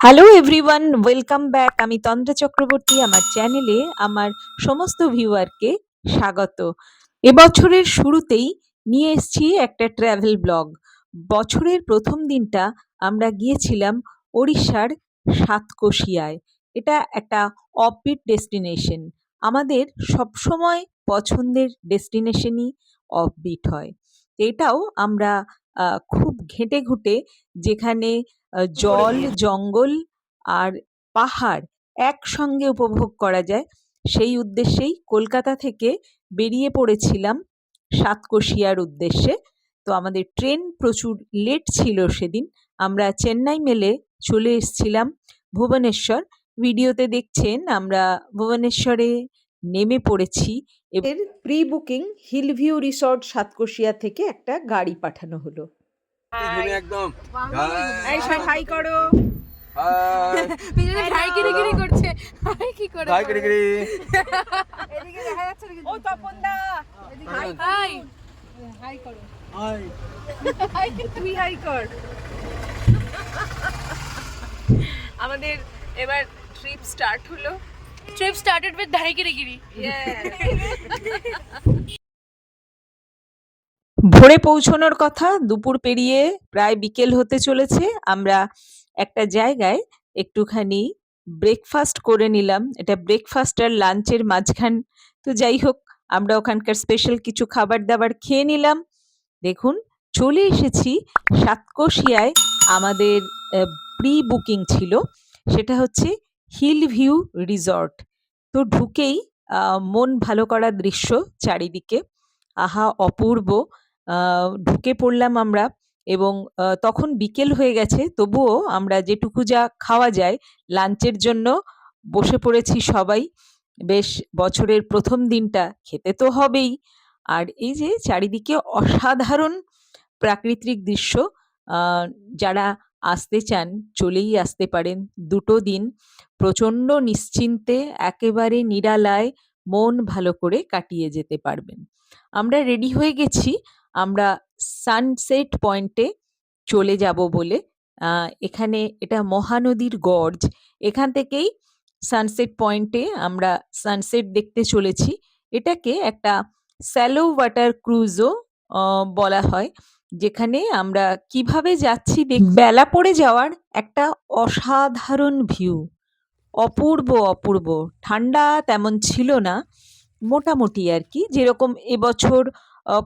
Hello everyone, welcome back. আমি তন্দ্রা চক্রবর্তী। আমার চ্যানেলে আমার সমস্ত ভিউয়ারকে স্বাগত। এবছরের শুরুতেই নিয়ে এসেছি একটা ট্র্যাভেল ব্লগ। বছরের প্রথম দিনটা আমরা গিয়েছিলাম ওড়িশার সাতকোশিয়ায়। এটা একটা অফবিট ডেস্টিনেশন। আমাদের সবসময় পছন্দের ডেস্টিনেশনই অফবিট হয়। এটাও আমরা খুব ঘেঁটে ঘুঁটে, যেখানে জল, জঙ্গল আর পাহাড় একসঙ্গে উপভোগ করা যায়, সেই উদ্দেশ্যেই কলকাতা থেকে বেরিয়ে পড়েছিলাম সাতকোশিয়ার উদ্দেশ্যে। তো আমাদের ট্রেন প্রচুর লেট ছিল সেদিন। আমরা চেন্নাই মেলে চলে এসেছিলাম ভুবনেশ্বর। ভিডিওতে দেখছেন আমরা ভুবনেশ্বরে নেমে পড়েছি। এর pre booking Hillview resort Satkosia থেকে একটা গাড়ি পাঠানো হলো। একদম এই সবাই হাই করো। পিছনে ভাই গিরি করছে। ভাই কি করে? হাই গিরি এদিকে দেখা যাচ্ছে না কিন্তু। ও তপন দা, হাই হাই হাই করো। হাই হাই তুই হাই কর। আমাদের এবার ট্রিপ স্টার্ট হলো। ট্রিপ স্টার্টেড উইথ ধাই গিরি। ভোরে পৌঁছানোর কথা, দুপুর পেরিয়ে প্রায় বিকেল হতে চলেছে। আমরা একটা জায়গায় একটুখানি ব্রেকফাস্ট করে নিলাম। এটা ব্রেকফাস্ট আর লাঞ্চের মাঝখান। তো যাই হোক, আমরা ওখানকার স্পেশাল কিছু খাবার দাবার খেয়ে নিলাম। দেখুন, চলে এসেছি সাতকোশিয়ায়। আমাদের প্রি বুকিং ছিল, সেটা হচ্ছে হিল ভিউ রিসর্ট। তো ঢুকেই মন ভালো করা দৃশ্য চারিদিকে, আহা অপূর্ব। ঢুকে পড়লাম আমরা, এবং তখন বিকেল হয়ে গেছে, তবুও আমরা যেটুকু যা খাওয়া যায় লাঞ্চের জন্য বসে পড়েছি সবাই। বেশ, বছরের প্রথম দিনটা খেতে তো হবেই। আর এই যে চারিদিকে অসাধারণ প্রাকৃতিক দৃশ্য, যারা আসতে চান চলেই আসতে পারেন। দুটো দিন প্রচণ্ড নিশ্চিন্তে, একেবারে নিরালায় মন ভালো করে কাটিয়ে যেতে পারবেন। আমরা রেডি হয়ে গেছি, আমরা সানসেট পয়েন্টে চলে যাব বলে। এখানে এটা মহানদীর গর্জ, এখান থেকেই সানসেট পয়েন্টে আমরা সানসেট দেখতে চলেছি। এটাকে একটা স্যালো ওয়াটার ক্রুজও বলা হয়, যেখানে আমরা কিভাবে যাচ্ছি বেলা পড়ে যাওয়ার একটা অসাধারণ ভিউ। অপূর্ব অপূর্ব। ঠান্ডা তেমন ছিল না, মোটামুটি আর কি, যেরকম এবছর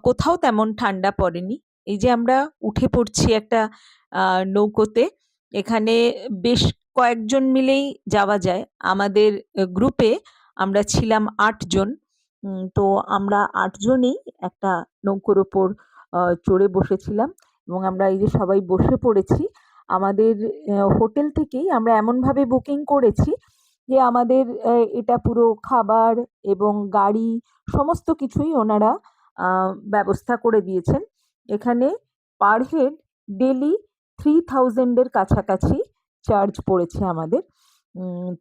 কোথাও তেমন ঠান্ডা পড়েনি। এই যে আমরা উঠে পড়ছি একটা নৌকোতে। এখানে বেশ কয়েকজন মিলেই যাওয়া যায়। আমাদের গ্রুপে আমরা ছিলাম ৮ জন। তো আমরা ৮ জনেই একটা নৌকোর ওপর চড়ে বসেছিলাম, এবং আমরা এই যে সবাই বসে পড়েছি। আমাদের হোটেল থেকেই আমরা এমনভাবে বুকিং করেছি যে আমাদের এটা পুরো খাবার এবং গাড়ি সমস্ত কিছুই ওনারা ব্যবস্থা করে দিয়েছেন। এখানে পার হেড ডেলি 3000 এর কাছাকাছি চার্জ পড়েছে আমাদের।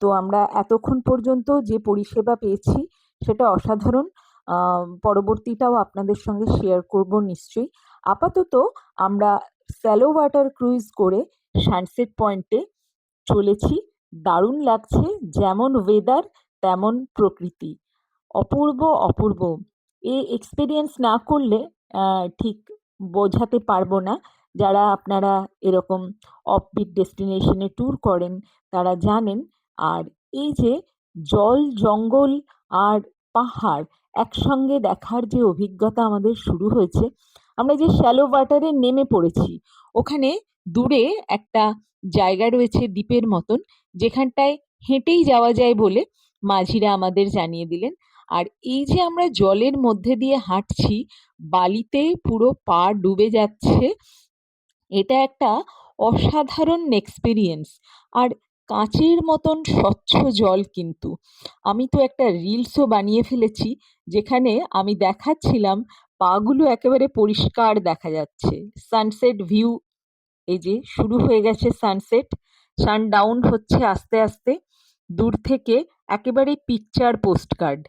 তো আমরা এতক্ষণ পর্যন্ত যে পরিষেবা পেয়েছি সেটা অসাধারণ। পরবর্তীটাও আপনাদের সঙ্গে শেয়ার করব নিশ্চয়ই। আপাতত আমরা স্যালো ওয়াটার ক্রুইজ করে সানসেট পয়েন্টে চলেছি। দারুণ লাগছে, যেমন ওয়েদার তেমন প্রকৃতি। অপূর্ব অপূর্ব। এই এক্সপেরিয়েন্স না করলে ঠিক বোঝাতে পারবো না। যারা আপনারা এরকম অফবিট ডেস্টিনেশনে ট্যুর করেন তারা জানেন। আর এই যে জল, জঙ্গল আর পাহাড় একসঙ্গে দেখার যে অভিজ্ঞতা আমাদের শুরু হয়েছে, আমরা যে শ্যালো ওয়াটারে নেমে পড়েছি, ওখানে দূরে একটা জায়গা রয়েছে দ্বীপের মতন, যেখানটায় হেঁটেই যাওয়া যায় বলে মাঝিরা আমাদের জানিয়ে দিলেন। আর এই যে আমরা জলের মধ্যে দিয়ে হাঁটছি, বালিতে পুরো পা ডুবে যাচ্ছে, এটা একটা অসাধারণ এক্সপেরিয়েন্স। আর কাঁচের মতন স্বচ্ছ জল কিন্তু। আমি তো একটা রিলসও বানিয়ে ফেলেছি, যেখানে আমি দেখাচ্ছিলাম পাগুলো একেবারে পরিষ্কার দেখা যাচ্ছে। সানসেট ভিউ, এই যে শুরু হয়ে গেছে সানসেট, সানডাউন হচ্ছে আস্তে আস্তে। দূর থেকে একেবারে পিকচার পোস্টকার্ড।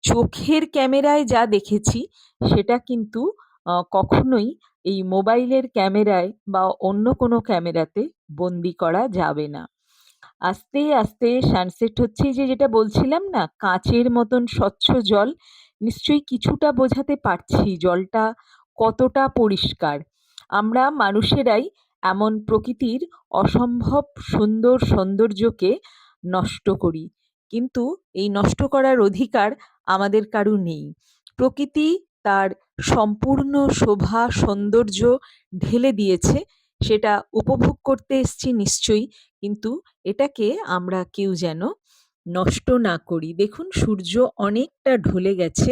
চোখের ক্যামেরায় যা দেখেছি সেটা কিন্তু কখনোই এই মোবাইলের ক্যামেরায় বা অন্য কোনো ক্যামেরাতে বন্দি করা যাবে না। আস্তে আস্তে সানসেট হচ্ছে, এই যে যেটা বলছিলাম না, কাঁচের মতন স্বচ্ছ জল। নিশ্চয়ই কিছুটা বোঝাতে পারছি জলটা কতটা পরিষ্কার। আমরা মানুষেরাই এমন প্রকৃতির অসম্ভব সুন্দর সৌন্দর্যকে নষ্ট করি, কিন্তু এই নষ্ট করার অধিকার আমাদের কারু নেই। প্রকৃতি তার সম্পূর্ণ শোভা সৌন্দর্য ঢেলে দিয়েছে, সেটা উপভোগ করতে এসছি নিশ্চয়ই, কিন্তু এটাকে আমরা কেউ যেন নষ্ট না করি। দেখুন সূর্য অনেকটা ঢলে গেছে,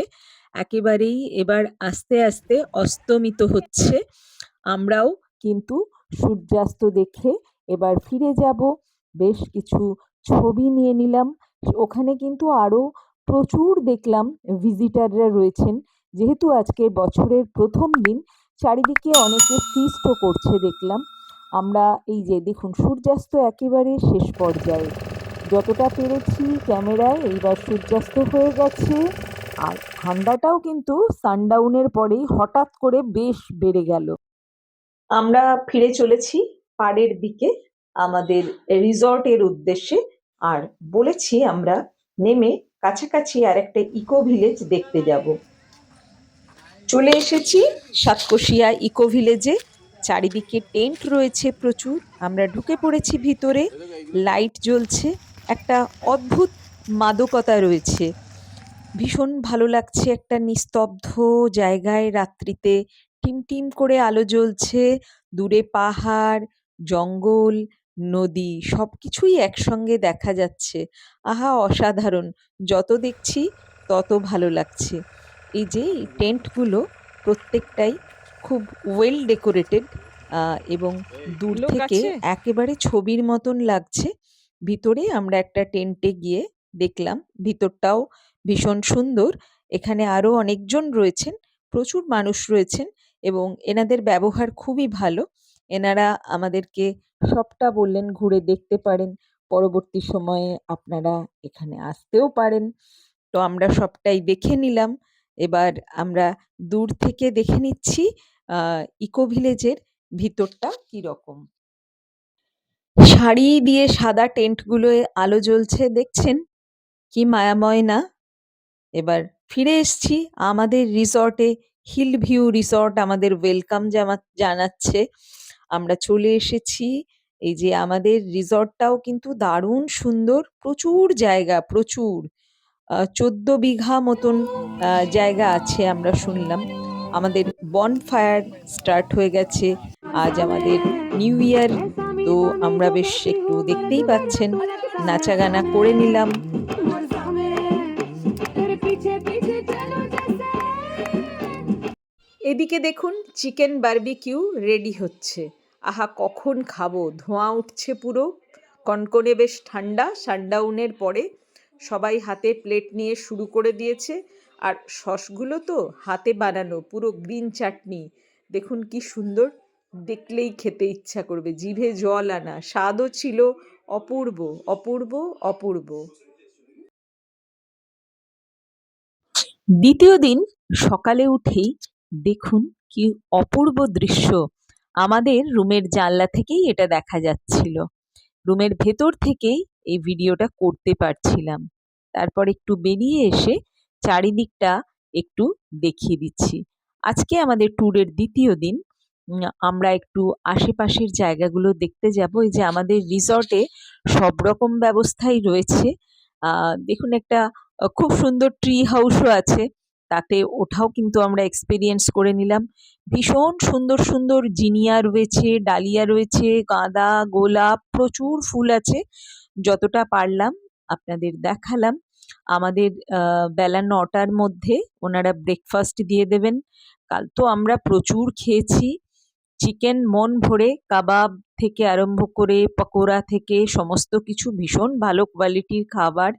একেবারেই এবার আস্তে আস্তে অস্তমিত হচ্ছে। আমরাও কিন্তু সূর্যাস্ত দেখে এবার ফিরে যাব। বেশ কিছু ছবি নিয়ে নিলাম। ওখানে কিন্তু আরো প্রচুর দেখলাম ভিজিটাররা রয়েছেন। যেহেতু আজকে বছরের প্রথম দিন, চারিদিকে অনেকে ফিস্টও করছে দেখলাম। আমরা এই যে দেখুন সূর্যাস্ত একেবারে শেষ পর্যায়ে, যতটা পেরেছি ক্যামেরায় এইবার সূর্যাস্ত হয়ে গেছে। আর ঠান্ডাটাও কিন্তু সানডাউনের পরেই হঠাৎ করে বেশ বেড়ে গেল। আমরা ফিরে চলেছি পাড়ের দিকে, আমাদের রিসর্টের উদ্দেশ্যে। আর বলেছি আমরা নেমে কাছাকাছি আর একটা ইকো ভিলেজ দেখতে যাব। চলে এসেছি সাতকোশিয়া ইকো ভিলেজে। চারিদিকে টেন্ট রয়েছে প্রচুর। আমরা ঢুকে পড়েছি ভিতরে, লাইট জ্বলছে, একটা অদ্ভুত মাদকতা রয়েছে। ভীষণ ভালো লাগছে, একটা নিস্তব্ধ জায়গায় রাত্রিতে টিমটিম করে আলো জ্বলছে, দূরে পাহাড়, জঙ্গল, নদী সবকিছুই একসঙ্গে দেখা যাচ্ছে। আহা অসাধারণ! যত দেখছি তত ভালো লাগছে। এই যে এই টেন্টগুলো প্রত্যেকটাই খুব ওয়েল ডেকোরেটেড, এবং দূর লোক থেকে আছে? একেবারে ছবির মতন লাগছে। ভিতরে আমরা একটা টেন্টে গিয়ে দেখলাম, ভিতরটাও ভীষণ সুন্দর। এখানে আরো অনেকজন রয়েছেন, প্রচুর মানুষ রয়েছেন, এবং এনাদের ব্যবহার খুবই ভালো। এনারা আমাদেরকে সবটা বললেন ঘুরে দেখতে পারেন, পরবর্তী সময়ে আপনারা এখানে আসতেও পারেন। তো আমরা সবটাই দেখে নিলাম। এবার আমরা দূর থেকে দেখে নিচ্ছি ইকো ভিলেজের ভিতরটা কিরকম। সারি দিয়ে সাদা টেন্টগুলোয় আলো জ্বলছে, দেখছেন কি মায়াময় না? এবার ফিরে এসছি আমাদের রিসর্টে। হিল ভিউ রিসর্ট আমাদের ওয়েলকাম জানাচ্ছে। আমরা চলে এসেছি। এই যে আমাদের রিসর্টটাও কিন্তু দারুণ সুন্দর, প্রচুর জায়গা, প্রচুর 14 বিঘা মতন জায়গা আছে আমরা শুনলাম। আমাদের বনফায়ার স্টার্ট হয়ে গেছে, আজ আমাদের নিউ ইয়ার। তো আমরা বেশ একটু দেখতেই পাচ্ছেন নাচাগানা করে নিলাম। এদিকে দেখুন চিকেন বারবিকিউ রেডি হচ্ছে। আহা কখন খাবো, ধোঁয়া উঠছে পুরো, কনকনে বেশ ঠান্ডা। শাটডাউনের পরে সবাই হাতে প্লেট নিয়ে শুরু করে দিয়েছে। আর সসগুলো তো হাতে বানানো, পুরো গ্রিন চাটনি। দেখুন কি সুন্দর, দেখলেই খেতে ইচ্ছা করবে, জিভে জল আনা। স্বাদও ছিল অপূর্ব, অপূর্ব, অপূর্ব। দ্বিতীয় দিন সকালে উঠেই দেখুন কি অপূর্ব দৃশ্য। আমাদের রুমের জানলা থেকেই এটা দেখা যাচ্ছিল। রুমের ভেতর থেকেই এই ভিডিওটা করতে পারছিলাম। তারপর একটু বেরিয়ে এসে চারিদিকটা একটু দেখিয়ে দিচ্ছি। আজকে আমাদের ট্যুরের দ্বিতীয় দিন। আমরা একটু আশেপাশের জায়গাগুলো দেখতে যাব। এই যে আমাদের রিসর্টে সব রকম ব্যবস্থাই রয়েছে। দেখুন একটা খুব সুন্দর ট্রি হাউসও আছে, তাতে ওঠাও কিন্তু আমরা এক্সপেরিয়েন্স করে নিলাম। ভীষণ সুন্দর সুন্দর জিনিয়া রয়েছে, ডালিয়া রয়েছে, গাঁদা, গোলাপ, প্রচুর ফুল আছে। যতটা পারলাম আপনাদের দেখালাম। আমাদের বেলা ৯টার মধ্যে ওনারা ব্রেকফাস্ট দিয়ে দেবেন। কাল তো আমরা প্রচুর খেয়েছি, চিকেন মন ভরে, কাবাব থেকে আরম্ভ করে পকোড়া থেকে সমস্ত কিছু ভীষণ ভালো কোয়ালিটির খাবার।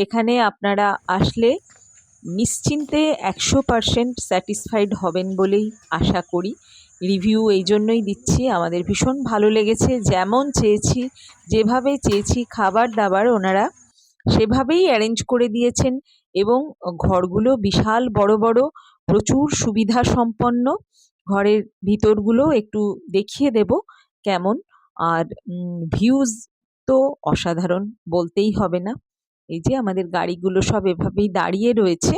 এখানে আপনারা আসলে নিশ্চিন্তে 100% স্যাটিসফাইড হবেন বলেই আশা করি। রিভিউ এই জন্যই দিচ্ছি, আমাদের ভীষণ ভালো লেগেছে। যেমন চেয়েছি, যেভাবে চেয়েছি খাবার দাবার ওনারা সেভাবেই অ্যারেঞ্জ করে দিয়েছেন, এবং ঘরগুলো বিশাল বড় বড়, প্রচুর সুবিধা সম্পন্ন। ঘরের ভিতরগুলো একটু দেখিয়ে দেব কেমন। আর ভিউজ তো অসাধারণ, বলতেই হবে না। এই যে আমাদের গাড়িগুলো সব এভাবেই দাঁড়িয়ে রয়েছে,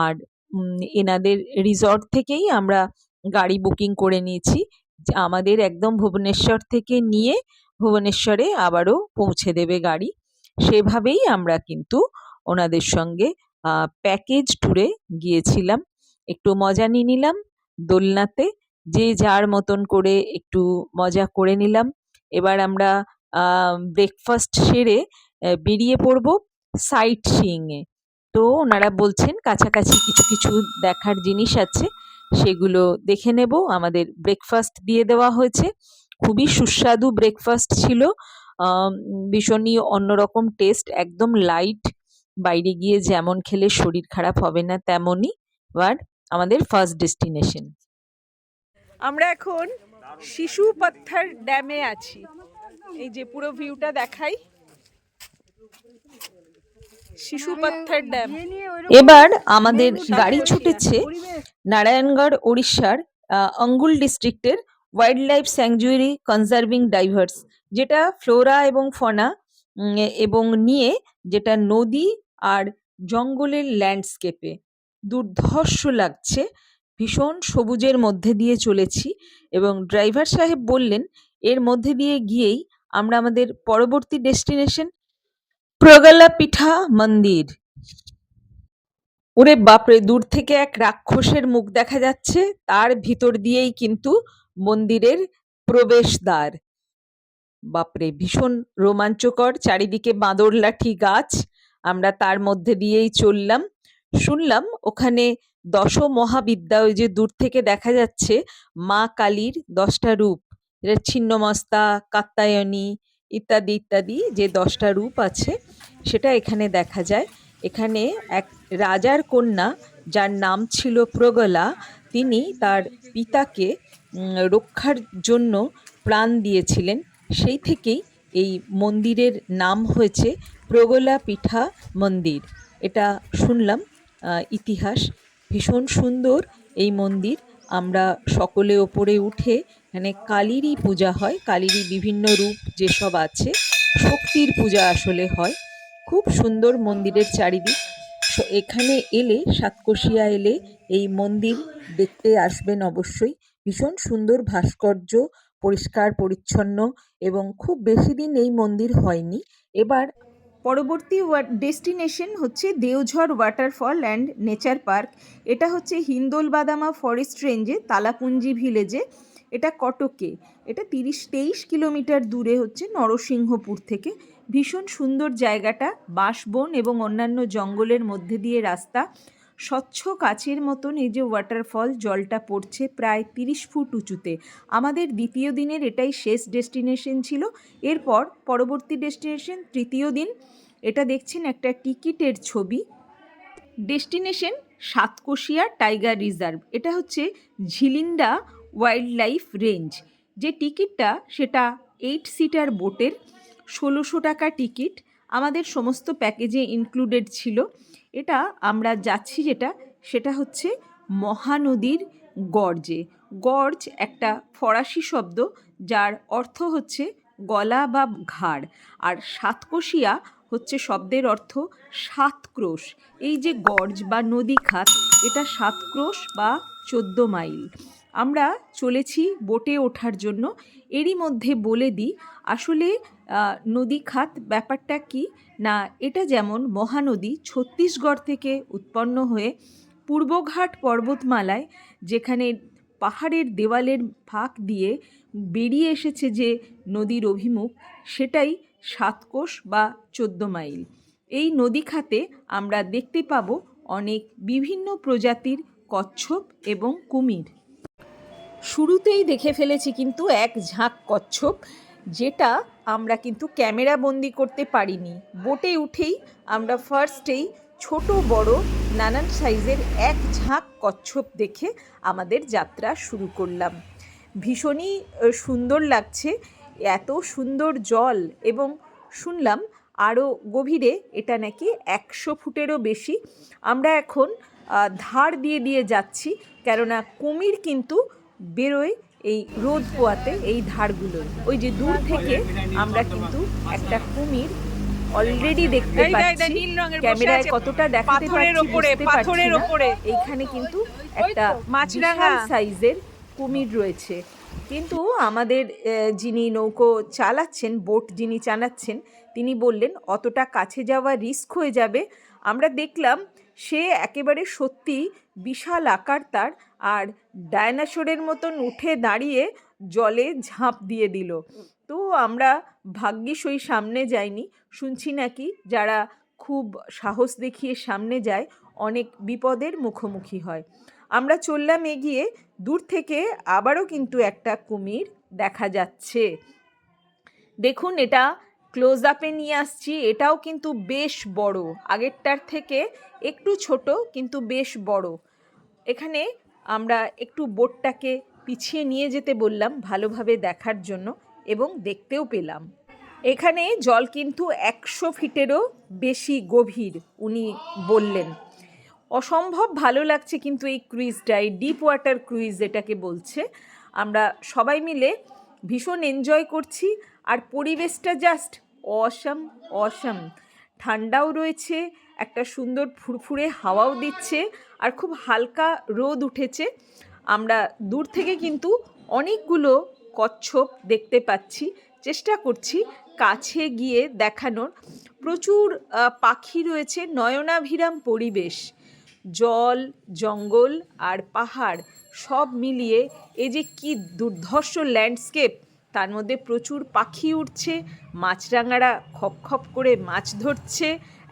আর এনাদের রিসর্ট থেকেই আমরা গাড়ি বুকিং করে নিয়েছি, যে আমাদের একদম ভুবনেশ্বর থেকে নিয়ে ভুবনেশ্বরে আবারও পৌঁছে দেবে গাড়ি। সেভাবেই আমরা কিন্তু ওনাদের সঙ্গে প্যাকেজ ট্যুরে গিয়েছিলাম। একটু মজা নিয়ে নিলাম দোলনাতে, যে যার মতন করে একটু মজা করে নিলাম। এবার আমরা ব্রেকফাস্ট সেরে বেরিয়ে পড়ব সাইট সিইংয়ে। তো ওনারা বলছেন কাছাকাছি কিছু কিছু দেখার জিনিস আছে, সেগুলো দেখে নেব। আমাদের ব্রেকফাস্ট দিয়ে দেওয়া হয়েছে, খুবই সুস্বাদু ব্রেকফাস্ট ছিল, ভীষণই অন্যরকম টেস্ট, একদম লাইট, বাইরে গিয়ে যেমন খেলে শরীর খারাপ হবে না তেমনই। এবার আমাদের ফার্স্ট ডেস্টিনেশন, আমরা এখন শিশু পাথর ড্যামে আছি। এই যে পুরো ভিউটা দেখাই, শিশু পাথর ড্যাম। এবার আমাদের গাড়ি ছুটেছে নারায়ণগড়, ওড়িশার অঙ্গুল ডিস্ট্রিক্টের wild life sanctuary conserving diverse, যেটা ফ্লোরা এবং ফনা এবং নিয়ে, যেটা নদী আর জঙ্গলের ল্যান্ডস্কেপে দুর্ধর্ষ লাগছে। ভীষণ সবুজের মধ্যে দিয়ে চলেছি এবং ড্রাইভার সাহেব বললেন এর মধ্যে দিয়ে গিয়েই আমরা আমাদের পরবর্তী ডেস্টিনেশন প্রগলাপীঠা মন্দির। ওরে বাপরে, দূর থেকে এক রাক্ষসের মুখ দেখা যাচ্ছে, তার ভিতর দিয়েই কিন্তু মন্দিরের প্রবেশদ্বার। বাপরে, ভীষণ রোমাঞ্চকর, চারিদিকে বাঁদর লাঠি গাছ, আমরা তার মধ্যে দিয়েই চললাম। শুনলাম ওখানে দশ মহাবিদ্যা, ওই যে দূর থেকে দেখা যাচ্ছে মা কালীর 10টা রূপ, যেটা ছিন্নমস্তা, কাত্যায়নী ইত্যাদি ইত্যাদি, যে 10টা রূপ আছে সেটা এখানে দেখা যায়। এখানে এক রাজার কন্যা, যার নাম ছিল প্রগলা, তিনি তার পিতাকে রক্ষার জন্য প্রাণ দিয়েছিলেন। সেই থেকেই এই মন্দিরের নাম হয়েছে প্রগলাপীঠা মন্দির। এটা শুনলাম ইতিহাস। ভীষণ সুন্দর এই মন্দির। আমরা সকলে ওপরে উঠে, এখানে কালীরই পূজা হয়, কালীরই বিভিন্ন রূপ যেসব আছে, শক্তির পূজা আসলে হয়। খুব সুন্দর মন্দিরের চারিদিক। এখানে এলে, সাতকোশিয়া এলে এই মন্দির দেখতে আসবেন অবশ্যই। ভীষণ সুন্দর ভাস্কর্য, পরিষ্কার পরিচ্ছন্ন, এবং খুব বেশি দিন এই মন্দির হয়নি। এবার পরবর্তী ডেস্টিনেশন হচ্ছে দেওঝর ওয়াটারফল অ্যান্ড নেচার পার্ক। এটা হচ্ছে হিন্দোলবাদামা ফরেস্ট রেঞ্জে, তালাপুঞ্জি ভিলেজে, এটা কটকে। এটা 23 কিলোমিটার দূরে হচ্ছে নরসিংহপুর থেকে। ভীষণ সুন্দর জায়গাটা, বাঁশবন এবং অন্যান্য জঙ্গলের মধ্যে দিয়ে রাস্তা, স্বচ্ছ কাচের মতন এই যে ওয়াটারফল, জলটা পড়ছে প্রায় 30 ফুট উঁচুতে। আমাদের দ্বিতীয় দিনের এটাই শেষ ডেস্টিনেশন ছিল। এরপর পরবর্তী ডেস্টিনেশন তৃতীয় দিন। এটা দেখছেন একটা টিকিটের ছবি। Destination Satkosia tiger reserve. এটা হচ্ছে ঝিলিন্ডা ওয়াইল্ড লাইফ রেঞ্জ। যে টিকিটটা সেটা 8 সিটার বোটের, 1600 টাকা টিকিট, আমাদের সমস্ত প্যাকেজে ইনক্লুডেড ছিল। এটা আমরা যাচ্ছি যেটা, সেটা হচ্ছে মহানদীর গর্জে। গর্জ একটা ফরাসি শব্দ, যার অর্থ হচ্ছে গলা বা ঘাড়, আর সাতকোশিয়া হচ্ছে শব্দের অর্থ 7 ক্রোশ। এই যে গর্জ বা নদী খাত, এটা 7 ক্রোশ বা 14 মাইল। আমরা চলেছি বোটে ওঠার জন্য। এরই মধ্যে বলে দিই আসলে নদী খাত ব্যাপারটা কি না, এটা যেমন মহানদী ছত্তিশগড় থেকে উৎপন্ন হয়ে পূর্বঘাট পর্বতমালায়, যেখানে পাহাড়ের দেওয়ালের ফাঁক দিয়ে বেরিয়ে এসেছে যে নদীর অভিমুখ, সেটাই 7 কোষ বা 14 মাইল। এই নদী খাতে আমরা দেখতে পাবো অনেক বিভিন্ন প্রজাতির কচ্ছপ এবং কুমির। শুরুতেই দেখে ফেলেছি কিন্তু এক ঝাঁক কচ্ছপ, যেটা আমরা কিন্তু ক্যামেরা বন্দি করতে পারিনি। বোটে উঠেই আমরা ফার্স্টেই ছোট বড় নানান সাইজের এক ঝাঁক কচ্ছপ দেখে আমাদের যাত্রা শুরু করলাম। ভীষণই সুন্দর লাগছে, এত সুন্দর জল, এবং শুনলাম আরও গভীরে, এটা নাকি 100 ফুটেরও বেশি। আমরা এখন ধার দিয়ে দিয়ে যাচ্ছি, কেননা কুমির কিন্তু বেরোয় এই রোদ পোয়াতে এই ধারগুলো। ওই যে দূর থেকে আমরা কিন্তু একটা কুমির অলরেডি দেখতে পাচ্ছি। ক্যামেরায় কতটা দেখাতে পাচ্ছি বুঝতে পারছি না। এইখানে কিন্তু একটা মাছরাঙা সাইজের কুমির রয়েছে। কিন্তু আমাদের যিনি নৌকো চালাচ্ছেন, বোট যিনি চালাচ্ছেন, তিনি বললেন অতটা কাছে যাওয়া রিস্ক হয়ে যাবে। আমরা দেখলাম সে একেবারে সত্যি বিশাল আকার তার, আর ডায়নোসরের মতন উঠে দাঁড়িয়ে জলে ঝাঁপ দিয়ে দিল। তো আমরা ভাগ্যিস ওই সামনে যাইনি। শুনছি নাকি যারা খুব সাহস দেখিয়ে সামনে যায় অনেক বিপদের মুখোমুখি হয়। আমরা চললাম এগিয়ে। দূর থেকে আবারও কিন্তু একটা কুমির দেখা যাচ্ছে। দেখুন, এটা ক্লোজ আপে নিয়ে আসছি। এটাও কিন্তু বেশ বড়, আগেরটার থেকে একটু ছোট কিন্তু বেশ বড়। এখানে আমরা একটু বোটটাকে পিছিয়ে নিয়ে যেতে বললাম ভালোভাবে দেখার জন্য, এবং দেখতেও পেলাম। এখানে জল কিন্তু 100 ফিটেরও বেশি গভীর, উনি বললেন। অসম্ভব ভালো লাগছে কিন্তু এই ক্রুইজটা, এই ডিপ ওয়াটার ক্রুইজ এটাকে বলছে। আমরা সবাই মিলে ভীষণ এনজয় করছি, আর পরিবেশটা জাস্ট অসাম অসাম। ঠান্ডাও রয়েছে, একটা সুন্দর ফুরফুরে হাওয়াও দিচ্ছে, আর খুব হালকা রোদ উঠেছে। আমরা দূর থেকে কিন্তু অনেকগুলো কচ্ছপ দেখতে পাচ্ছি। চেষ্টা করছি কাছে গিয়ে দেখানোর। প্রচুর পাখি রয়েছে, নয়নাভিরাম পরিবেশ। জল, জঙ্গল আর পাহাড় সব মিলিয়ে এই যে কি দুর্ধর্ষ ল্যান্ডস্কেপ, তার মধ্যে প্রচুর পাখি উঠছে, মাছরাঙারা খপ খপ করে মাছ ধরছে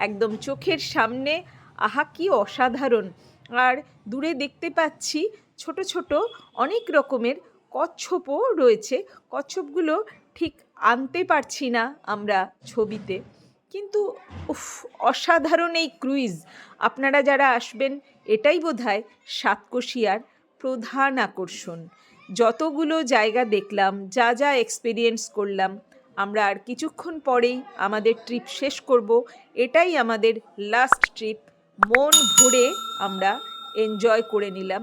একদম চোখের সামনে। আহা, কি অসাধারণ! আর দূরে দেখতে পাচ্ছি ছোট ছোট অনেক রকমের কচ্ছপও রয়েছে। কচ্ছপগুলো ঠিক আনতে পারছি না আমরা ছবিতে, কিন্তু উফ, অসাধারণ এই ক্রুইজ। আপনারা যারা আসবেন, এটাই বোধহয় সাতকোশিয়ার প্রধান আকর্ষণ। যতগুলো জায়গা দেখলাম, যা যা এক্সপিরিয়েন্স করলাম, আমরা আর কিছুক্ষণ পরেই আমাদের ট্রিপ শেষ করব। এটাই আমাদের লাস্ট ট্রিপ। মন ভরে আমরা এনজয় করে নিলাম।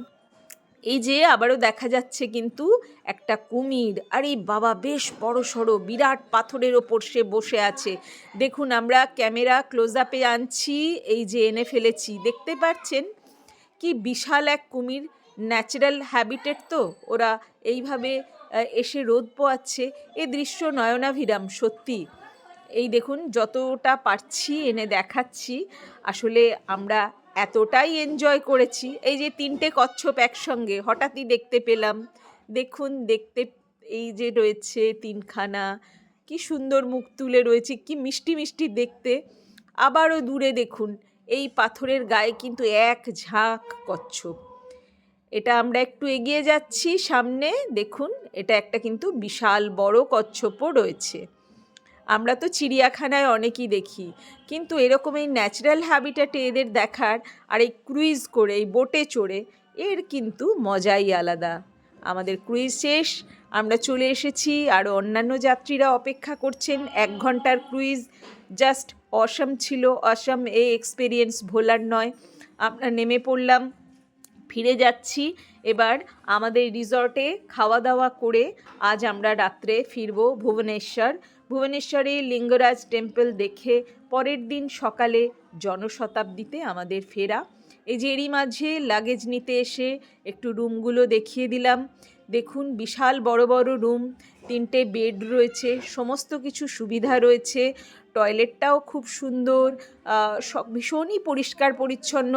এই যে আবারও দেখা যাচ্ছে কিন্তু একটা কুমির। আরে বাবা, বেশ বড় সড়ো, বিরাট পাথরের ওপর সে বসে আছে। দেখুন, আমরা ক্যামেরা ক্লোজ আপে আনছি, এই যে এনে ফেলেছি। দেখতে পাচ্ছেন কি বিশাল এক কুমির। ন্যাচারাল হ্যাবিটেট তো, ওরা এইভাবে এসে রোদ পোয়াচ্ছে। এ দৃশ্য নয়নাভিরাম সত্যি। এই দেখুন, যতটা পারছি এনে দেখাচ্ছি। আসলে আমরা এতটাই এনজয় করেছি। এই যে 3টে কচ্ছপ একসঙ্গে হঠাৎই দেখতে পেলাম। দেখুন, দেখতে এই যে রয়েছে 3খানা, কি সুন্দর মুখ তুলে রয়েছে, কি মিষ্টি মিষ্টি দেখতে। আবারও দূরে দেখুন, এই পাথরের গায়ে কিন্তু এক ঝাঁক কচ্ছপ। এটা আমরা একটু এগিয়ে যাচ্ছি সামনে, দেখুন এটা একটা কিন্তু বিশাল বড় কচ্ছপও রয়েছে। আমরা তো চিড়িয়াখানায় অনেকই দেখি, কিন্তু এরকম এই ন্যাচারাল হ্যাবিটেটে এদের দেখার, আর এই ক্রুইজ করে, এই বোটে চড়ে, এর কিন্তু মজাই আলাদা। আমাদের ক্রুইজ শেষ, আমরা চলে এসেছি। আরও অন্যান্য যাত্রীরা অপেক্ষা করছেন। 1 ঘন্টার ক্রুইজ জাস্ট অসাম ছিল, অসাম। এই এক্সপিরিয়েন্স ভোলার নয়। আমরা নেমে পড়লাম, ফিরে যাচ্ছি এবার আমাদের রিসর্টে। খাওয়া দাওয়া করে আজ আমরা রাত্রে ফিরবো ভুবনেশ্বর। ভুবনেশ্বরে লিঙ্গরাজ টেম্পল দেখে পরের দিন সকালে জনশতাব্দীতে আমাদের ফেরা। এই যে এরই মাঝে লাগেজ নিতে এসে একটু রুমগুলো দেখিয়ে দিলাম। দেখুন, বিশাল বড় বড় রুম, 3টে বেড রয়েছে, সমস্ত কিছু সুবিধা রয়েছে। টয়লেটটাও খুব সুন্দর, সব ভীষণই পরিষ্কার পরিচ্ছন্ন।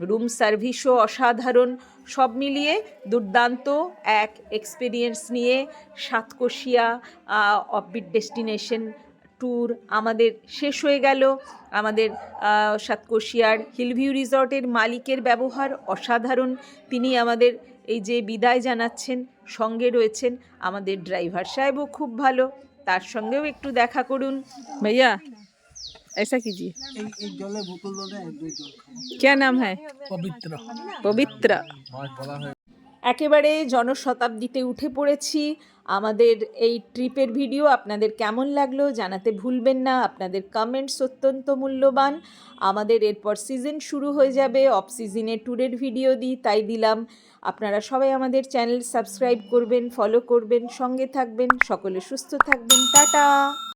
রুম সার্ভিসও অসাধারণ। সব মিলিয়ে দুর্দান্ত এক এক্সপিরিয়েন্স নিয়ে সাতকোশিয়া অফবিট ডেস্টিনেশন ট্যুর আমাদের শেষ হয়ে গেল। আমাদের সাতকোশিয়ার হিলভিউ রিসর্টের মালিকের ব্যবহার অসাধারণ। তিনি আমাদের এই যে বিদায় জানাচ্ছেন, সঙ্গে রয়েছেন আমাদের ড্রাইভার সাহেবও খুব ভালো, তার সঙ্গেও একটু দেখা করুন। ভাইয়া, ऐसा कीजिए। क्या नाम है? পবিত্র। पवित्र। একেবারে জনশতাব্দীতে উঠে পড়েছি। আমাদের এই ট্রিপের ভিডিও আপনাদের কেমন লাগলো জানাতে ভুলবেন না। আপনাদের কমেন্টস অত্যন্ত মূল্যবান। আমাদের এরপর সিজন শুরু হয়ে যাবে, অফ সিজনে ট্যুরের ভিডিও দিই, তাই দিলাম। আপনারা সবাই আমাদের চ্যানেল সাবস্ক্রাইব করবেন, ফলো করবেন, সঙ্গে থাকবেন। সকলে সুস্থ থাকবেন। টাটা।